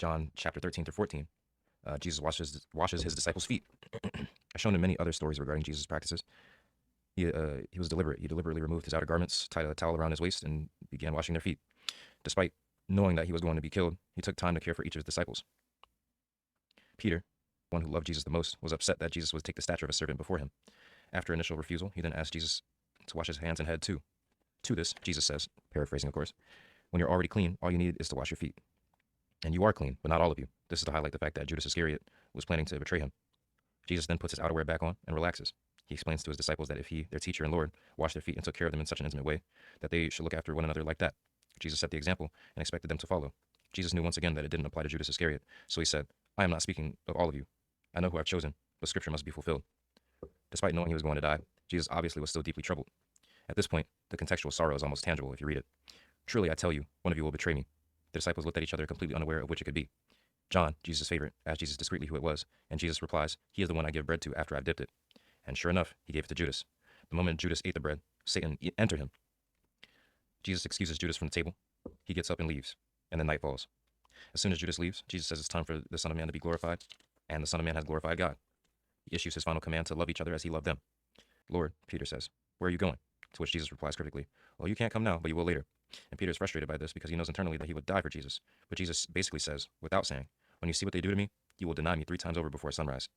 John chapter 13 through 14, Jesus washes his disciples' feet. As shown in many other stories regarding Jesus' practices, he was deliberate. He deliberately removed his outer garments, tied a towel around his waist, and began washing their feet. Despite knowing that he was going to be killed, he took time to care for each of his disciples. Peter, one who loved Jesus the most, was upset that Jesus would take the stature of a servant before him. After initial refusal, he then asked Jesus to wash his hands and head too. To this, Jesus says, paraphrasing of course, when you're already clean, all you need is to wash your feet. And you are clean, but not all of you. This is to highlight the fact that Judas Iscariot was planning to betray him. Jesus then puts his outerwear back on and relaxes. He explains to his disciples that if he, their teacher and Lord, washed their feet and took care of them in such an intimate way, that they should look after one another like that. Jesus set the example and expected them to follow. Jesus knew once again that it didn't apply to Judas Iscariot, so he said, I am not speaking of all of you. I know who I've chosen, but scripture must be fulfilled. Despite knowing he was going to die, Jesus obviously was still deeply troubled. At this point, the contextual sorrow is almost tangible if you read it. Truly, I tell you, one of you will betray me. The disciples looked at each other completely unaware of which it could be. John, Jesus' favorite, asked Jesus discreetly who it was, and Jesus replies, he is the one I give bread to after I've dipped it. And sure enough, he gave it to Judas. The moment Judas ate the bread, Satan entered him. Jesus excuses Judas from the table. He gets up and leaves, and then night falls. As soon as Judas leaves, Jesus says it's time for the Son of Man to be glorified, and the Son of Man has glorified God. He issues his final command to love each other as he loved them. Lord, Peter says, where are you going? To which Jesus replies critically, well, you can't come now, but you will later. And Peter is frustrated by this because he knows internally that he would die for Jesus. But Jesus basically says, without saying, when you see what they do to me, you will deny me 3 times over before sunrise.